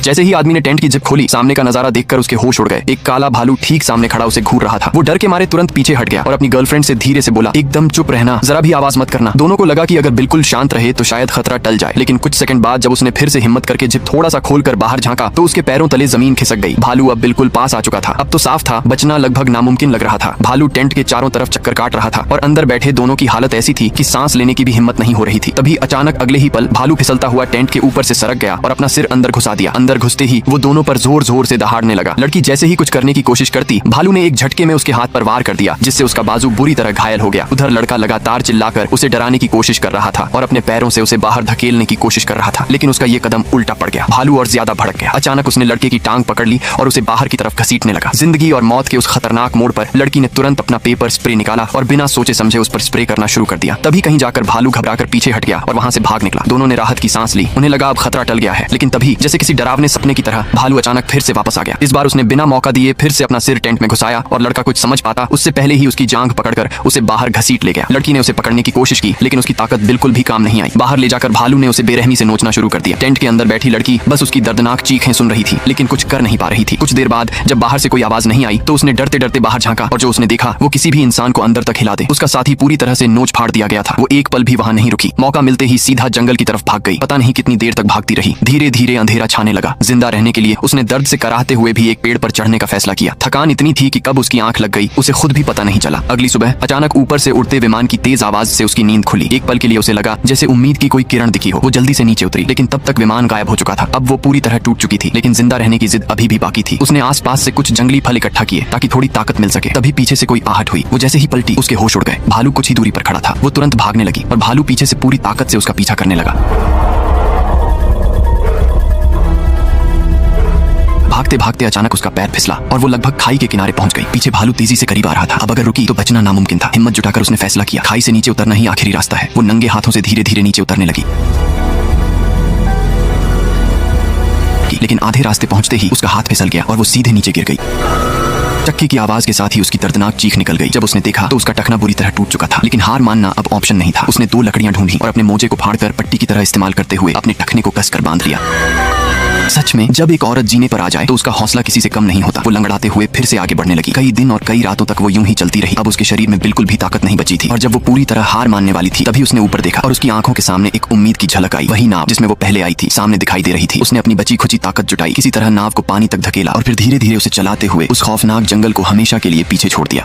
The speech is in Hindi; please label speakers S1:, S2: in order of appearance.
S1: जैसे ही आदमी ने टेंट की जिप खोली, सामने का नजारा देखकर उसके होश उड़ गए। एक काला भालू ठीक सामने खड़ा उसे घूर रहा था। वो डर के मारे तुरंत पीछे हट गया और अपनी गर्लफ्रेंड से धीरे से बोला, एकदम चुप रहना, जरा भी आवाज मत करना। दोनों को लगा कि अगर बिल्कुल शांत रहे तो शायद खतरा टल जाए। लेकिन कुछ सेकंड बाद जब उसने फिर से हिम्मत करके जिप थोड़ा सा खोलकर बाहर झांका तो उसके पैरों तले जमीन खिसक गई। भालू अब बिल्कुल पास आ चुका था। अब तो साफ था, बचना लगभग नामुमकिन लग रहा था। भालू टेंट के चारों तरफ चक्कर काट रहा था और अंदर बैठे दोनों की हालत ऐसी थी कि सांस लेने की भी हिम्मत नहीं हो रही थी। तभी अचानक अगले ही पल भालू फिसलता हुआ टेंट के ऊपर से सरक गया और अपना सिर अंदर घुसा दिया। अंदर घुसते ही वो दोनों पर जोर जोर से दहाड़ने लगा। लड़की जैसे ही कुछ करने की कोशिश करती, भालू ने एक झटके में उसके हाथ पर वार कर दिया, जिससे उसका बाजू बुरी तरह घायल हो गया। उधर लड़का लगातार चिल्लाकर उसे डराने की कोशिश कर रहा था और अपने पैरों से उसे बाहर धकेलने की कोशिश कर रहा था, लेकिन उसका ये कदम उल्टा पड़ गया। भालू और ज्यादा भड़क गया। अचानक उसने लड़के की टांग पकड़ ली और उसे बाहर की तरफ घसीटने लगा। जिंदगी और मौत के उस खतरनाक मोड़ पर लड़की ने तुरंत अपना पेपर स्प्रे निकाला और बिना सोचे समझे उस पर स्प्रे करना शुरू कर दिया। तभी कहीं जाकर भालू घबराकर पीछे हट गया और वहां से भाग निकला। दोनों ने राहत की सांस ली। उन्हें लगा अब खतरा टल गया है, लेकिन तभी जैसे किसी डरावने सपने की तरह भालू अचानक फिर से वापस आ गया। इस बार उसने बिना मौका दिए फिर से अपना सिर टेंट में घुसाया और लड़का कुछ समझ पाता उससे पहले ही उसकी जांघ पकड़कर उसे बाहर घसीट ले गया। लड़की ने उसे पकड़ने की कोशिश की, लेकिन उसकी ताकत बिल्कुल भी काम नहीं आई। बाहर ले जाकर भालू ने उसे बेरहमी से नोचना शुरू कर दिया। टेंट के अंदर बैठी लड़की बस उसकी दर्दनाक चीखें सुन रही थी, लेकिन कुछ कर नहीं पा रही थी। कुछ देर बाद जब बाहर से कोई आवाज नहीं आई तो उसने डरते डरते बाहर झांका और जो उसने देखा वो किसी भी इंसान को अंदर तक हिला दे। उसका साथी पूरी तरह से नोच फाड़ दिया गया था। वो एक पल भी वहां नहीं रुकी। मौका मिलते ही सीधा जंगल की तरफ भाग गई। पता नहीं कितनी देर तक भागती रही। धीरे धीरे अंधेरा छाने लगा। जिंदा रहने के लिए उसने दर्द से कराहते हुए भी एक पेड़ पर चढ़ने का फैसला किया। थकान इतनी थी कि कब उसकी आंख लग गई उसे खुद भी पता नहीं चला। अगली सुबह अचानक ऊपर से उड़ते विमान की तेज आवाज से उसकी नींद खुली। एक पल के लिए उसे लगा जैसे उम्मीद की कोई किरण दिखी हो। वो जल्दी से नीचे उतरी, लेकिन तब तक विमान गायब हो चुका था। अब वो पूरी तरह टूट चुकी थी, लेकिन जिंदा रहने की जिद अभी भी बाकी थी। उसने आसपास से कुछ जंगली फल इकट्ठा किए ताकि थोड़ी ताकत मिल सके। तभी पीछे से कोई आहट हुई। वो जैसे ही पलटी उसके होश उड़ गए। भालू कुछ ही दूरी पर खड़ा था। वो तुरंत भागने लगी और भालू पीछे से पूरी ताकत से उसका पीछा करने लगा। भागते भागते अचानक उसका पैर फिसला और वो लगभग खाई के किनारे पहुंच गई। पीछे भालू तेजी से करीब आ रहा था। अब अगर रुकी तो बचना नामुमकिन था। हिम्मत जुटाकर उसने फैसला किया, खाई से नीचे उतरना ही आखिरी रास्ता है। वो नंगे हाथों से धीरे धीरे नीचे उतरने लगी, लेकिन आधे रास्ते पहुंचते ही उसका हाथ फिसल गया और वो सीधे नीचे गिर गई। चक्की की आवाज के साथ ही उसकी दर्दनाक चीख निकल गई। जब उसने देखा तो उसका टखना बुरी तरह टूट चुका था, लेकिन हार मानना अब ऑप्शन नहीं था। उसने 2 लकड़ियां ढूंढी और अपने मोजे को फाड़कर पट्टी की तरह इस्तेमाल करते हुए अपने टखने को कसकर बांध लिया। सच में जब एक औरत जीने पर आ जाए तो उसका हौसला किसी से कम नहीं होता। वो लंगड़ाते हुए फिर से आगे बढ़ने लगी। कई दिन और कई रातों तक वो यूं ही चलती रही। अब उसके शरीर में बिल्कुल भी ताकत नहीं बची थी और जब वो पूरी तरह हार मानने वाली थी तभी उसने ऊपर देखा और उसकी आंखों के सामने एक उम्मीद की झलक आई। वही नाव जिसमें वो पहले आई थी सामने दिखाई दे रही थी। उसने अपनी बची खुची ताकत जुटाई, किसी तरह नाव को पानी तक धकेला और फिर धीरे धीरे उसे चलाते हुए उस खौफनाक जंगल को हमेशा के लिए पीछे छोड़ दिया।